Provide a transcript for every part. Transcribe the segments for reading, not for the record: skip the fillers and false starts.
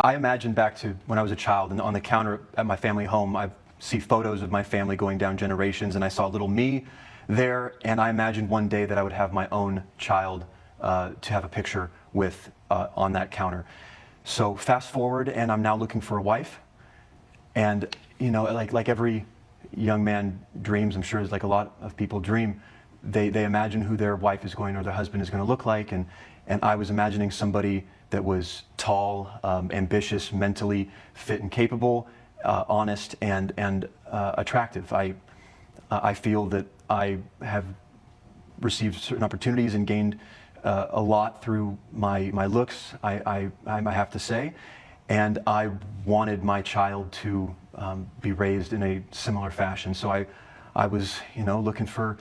I imagine back to when I was a child, and on the counter at my family home, I see photos of my family going down generations, and I saw little me there, and I imagined one day that I would have my own child to have a picture with on that counter. So fast forward, and I'm now looking for a wife, and you know, like every young man dreams, I'm sure, like a lot of people dream, they imagine who their wife is going or their husband is going to look like, and I was imagining somebody that was tall, ambitious, mentally fit and capable, honest and attractive. I feel that I have received certain opportunities and gained a lot through my looks, I have to say, and I wanted my child to be raised in a similar fashion. So I was, you know, looking for.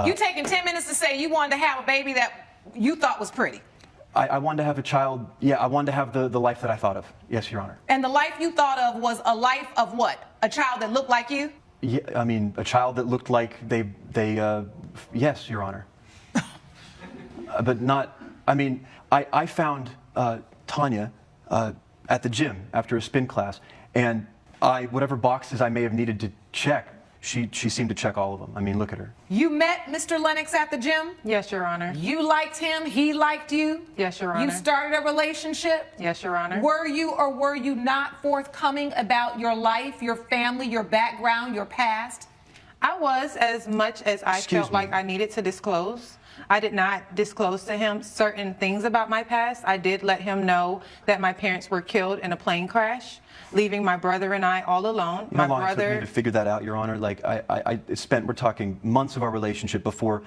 You taking 10 minutes to say you wanted to have a baby that you thought was pretty. I wanted to have a child. Yeah, I wanted to have the life that I thought of. Yes, Your Honor. And the life you thought of was a life of what? A child that looked like you? Yeah, I mean, a child that looked like yes, Your Honor. But not, I mean, I found Tanya at the gym after a spin class, and whatever boxes I may have needed to check, she seemed to check all of them. I mean, look at her. You met Mr. Lennox at the gym? Yes, Your Honor. You liked him, he liked you? Yes, Your Honor. You started a relationship? Yes, Your Honor. Were you or were you not forthcoming about your life, your family, your background, your past? I was, as much as I felt like I needed to disclose. I did not disclose to him certain things about my past. I did let him know that my parents were killed in a plane crash, leaving my brother and I all alone. How long it took me to figure that out, Your Honor? Like, we're talking months of our relationship before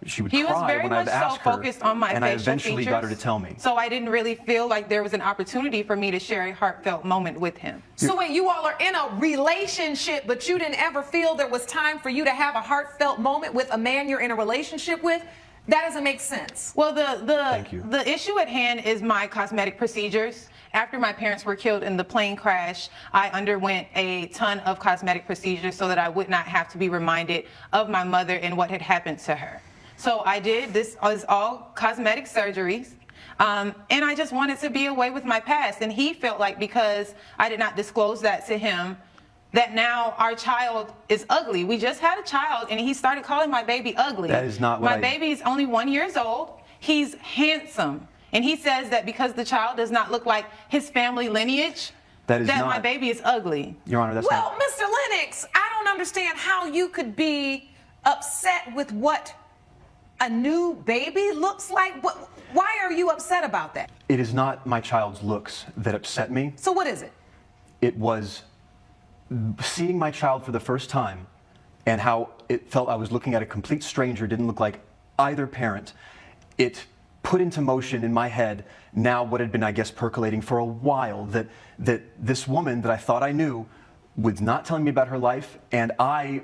she would cry when I'd ask her, focused on my and I eventually got her to tell me. So I didn't really feel like there was an opportunity for me to share a heartfelt moment with him. So wait, you all are in a relationship, but you didn't ever feel there was time for you to have a heartfelt moment with a man you're in a relationship with? That doesn't make sense. Well, the issue at hand is my cosmetic procedures. After my parents were killed in the plane crash, I underwent a ton of cosmetic procedures so that I would not have to be reminded of my mother and what had happened to her. So I did. This was all cosmetic surgeries. And I just wanted to be away with my past. And he felt like because I did not disclose that to him, that now our child is ugly. We just had a child, and he started calling my baby ugly. That is not what my baby is only 1 year old. He's handsome. And he says that because the child does not look like his family lineage, that my baby is ugly. Your Honor, that's not... Well, Mr. Lennox, I don't understand how you could be upset with what a new baby looks like. Why are you upset about that? It is not my child's looks that upset me. So what is it? It was seeing my child for the first time and how it felt I was looking at a complete stranger, didn't look like either parent. It put into motion in my head now what had been, I guess, percolating for a while, that this woman that I thought I knew was not telling me about her life, and my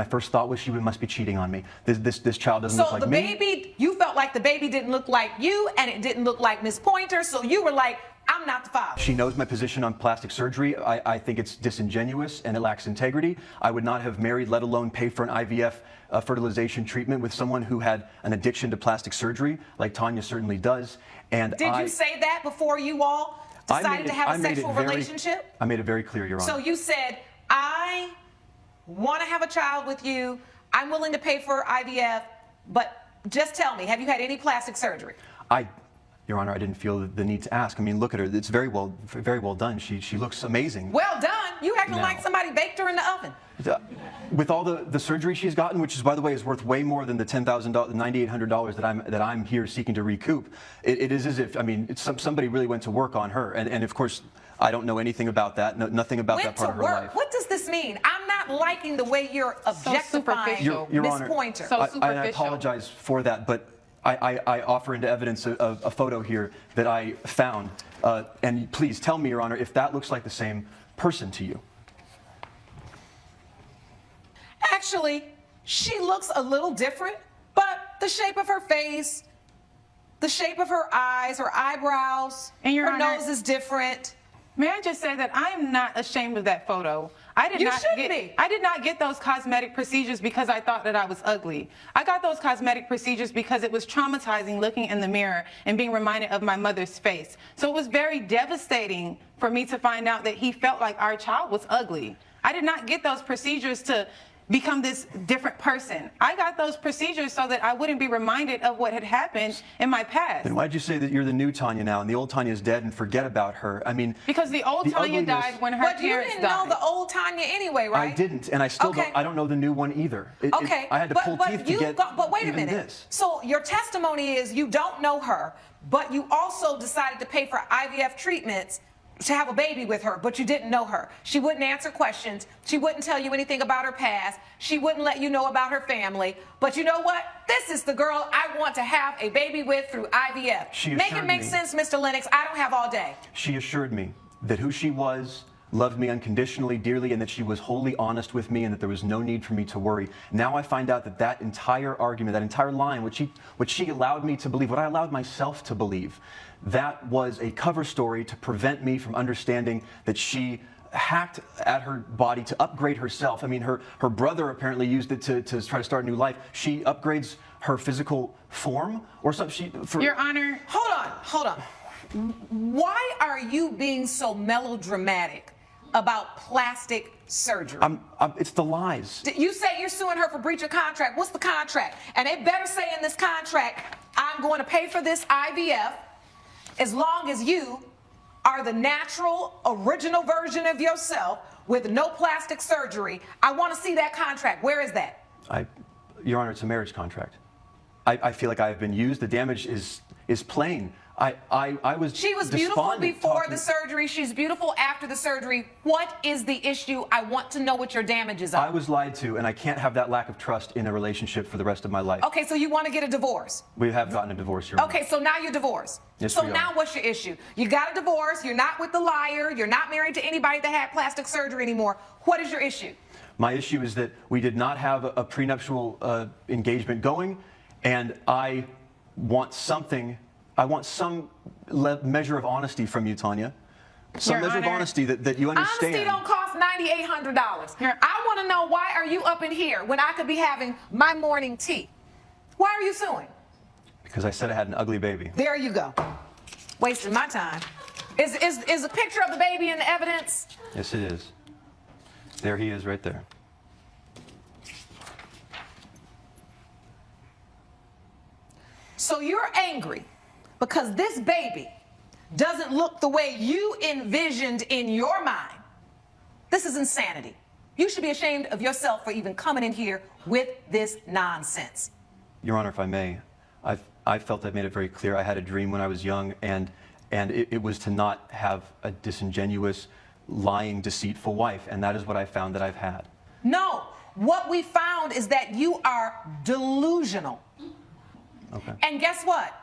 first thought was she must be cheating on me. This child doesn't look like me. So the baby, you felt like the baby didn't look like you, and it didn't look like Miss Pointer, so you were like, I'm not the father. She knows my position on plastic surgery. I think it's disingenuous and it lacks integrity. I would not have married, let alone pay for an IVF fertilization treatment with someone who had an addiction to plastic surgery, like Tanya certainly does. And did you say that before you all decided to have a sexual relationship? I made it very clear, Your Honor. So you said, I want to have a child with you. I'm willing to pay for IVF, but just tell me, have you had any plastic surgery? Your Honor, I didn't feel the need to ask. I mean, look at her. It's very well done. She looks amazing. Well done. You acting like somebody baked her in the oven. With all the surgery she's gotten, which is, by the way, is worth way more than the $10,000, $9,800 that I'm here seeking to recoup. It is as if, I mean, somebody really went to work on her, and of course, I don't know anything about that. Nothing about that part of her life. What does this mean? I'm not liking the way you're objectifying Miss Pointer. So superficial. I apologize for that, but I offer into evidence a photo here that I found. And please tell me, Your Honor, if that looks like the same person to you. Actually, she looks a little different, but the shape of her face, the shape of her eyes, her eyebrows, and her nose is different. May I just say that I am not ashamed of that photo. You shouldn't be. I did not get those cosmetic procedures because I thought that I was ugly. I got those cosmetic procedures because it was traumatizing looking in the mirror and being reminded of my mother's face. So it was very devastating for me to find out that he felt like our child was ugly. I did not get those procedures to become this different person. I got those procedures so that I wouldn't be reminded of what had happened in my past. Then why'd you say that you're the new Tanya now and the old Tanya's dead and forget about her? I mean, because the old Tanya died when her But you parents didn't died. know the old Tanya anyway, right? I didn't, and I still Okay. I don't know the new one either. Okay, I had to pull teeth to get but wait a even minute. this. So your testimony is you don't know her, but you also decided to pay for IVF treatments to have a baby with her, but you didn't know her. She wouldn't answer questions. She wouldn't tell you anything about her past. She wouldn't let you know about her family. But you know what? This is the girl I want to have a baby with through IVF. She Make it assured make me. sense, Mr. Lennox. I don't have all day. She assured me that who she was loved me unconditionally, dearly, and that she was wholly honest with me and that there was no need for me to worry. Now I find out that that entire argument, that entire line, which she allowed me to believe, what I allowed myself to believe, that was a cover story to prevent me from understanding that she hacked at her body to upgrade herself. I mean, her brother apparently used it to try to start a new life. She upgrades her physical form or something. Your Honor. Hold on. Why are you being so melodramatic about plastic surgery? It's the lies. You say you're suing her for breach of contract. What's the contract? And it better say in this contract, I'm going to pay for this IVF as long as you are the natural, original version of yourself with no plastic surgery. I want to see that contract. Where is that? Your Honor, it's a marriage contract. I feel like I have been used. The damage is plain. I was She was beautiful despondent before talking- the surgery. She's beautiful after the surgery. What is the issue? I want to know what your damages are. I was lied to, and I can't have that lack of trust in a relationship for the rest of my life. Okay, so you want to get a divorce. We have gotten a divorce, Your Honor. Okay, so now you're divorced. Yes, so we are. now what's your issue? You got a divorce. You're not with the liar. You're not married to anybody that had plastic surgery anymore. What is your issue? My issue is that we did not have a prenuptial engagement going, and I want something. I want some measure of honesty from you, Tanya. Some Your measure of Honor, honesty that you understand. Honesty don't cost $9,800. Here. I want to know, why are you up in here when I could be having my morning tea? Why are you suing? Because I said I had an ugly baby. There you go. Wasting my time. Is a picture of the baby in the evidence? Yes, it is. There he is right there. So you're angry because this baby doesn't look the way you envisioned in your mind. This is insanity. You should be ashamed of yourself for even coming in here with this nonsense. Your Honor, if I may, I felt I made it very clear. I had a dream when I was young, and it was to not have a disingenuous, lying, deceitful wife, and that is what I found that I've had. No, what we found is that you are delusional. Okay. And guess what?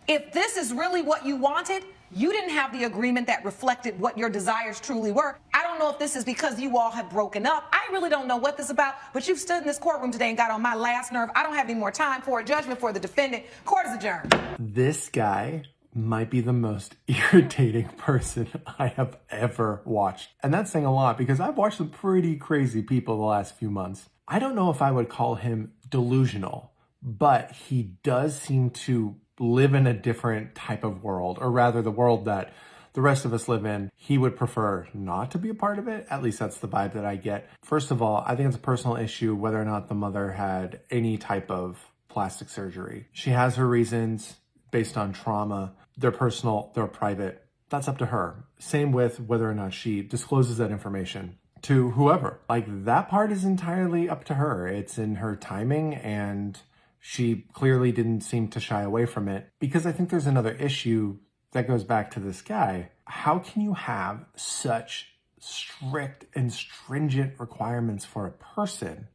If this is really what you wanted, you didn't have the agreement that reflected what your desires truly were. I don't know if this is because you all have broken up. I really don't know what this is about, but you've stood in this courtroom today and got on my last nerve. I don't have any more time for a judgment for the defendant. Court is adjourned. This guy might be the most irritating person I have ever watched. And that's saying a lot because I've watched some pretty crazy people the last few months. I don't know if I would call him delusional, but he does seem to live in a different type of world, or rather the world that the rest of us live in. He would prefer not to be a part of it. At least that's the vibe that I get. First of all, I think it's a personal issue whether or not the mother had any type of plastic surgery. She has her reasons based on trauma. They're personal, they're private. That's up to her. Same with whether or not she discloses that information to whoever. Like, that part is entirely up to her. It's in her timing, and she clearly didn't seem to shy away from it, because I think there's another issue that goes back to this guy. How can you have such strict and stringent requirements for a person,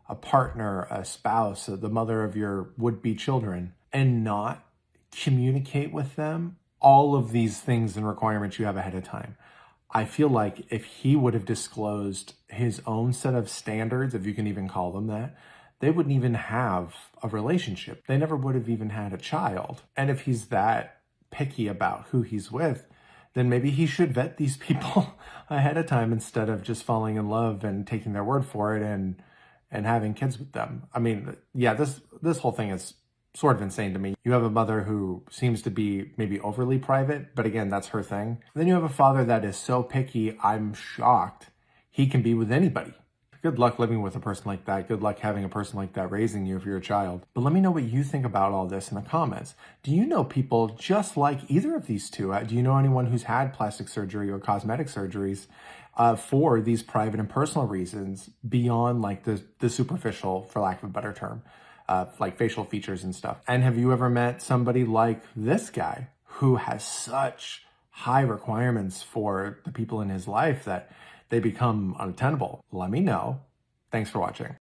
a partner, a spouse, the mother of your would-be children, and not communicate with them all of these things and requirements you have ahead of time? I feel like if he would have disclosed his own set of standards, if you can even call them that, they wouldn't even have a relationship. They never would have even had a child. And if he's that picky about who he's with, then maybe he should vet these people ahead of time instead of just falling in love and taking their word for it and having kids with them. I mean, yeah, this whole thing is sort of insane to me. You have a mother who seems to be maybe overly private, but again, that's her thing. And then you have a father that is so picky, I'm shocked he can be with anybody. Good luck living with a person like that. Good luck having a person like that raising you if you're a child. But let me know what you think about all this in the comments. Do you know people just like either of these two? Do you know anyone who's had plastic surgery or cosmetic surgeries for these private and personal reasons beyond like the superficial, for lack of a better term, like facial features and stuff? And have you ever met somebody like this guy who has such high requirements for the people in his life that they become unattainable? Let me know. Thanks for watching.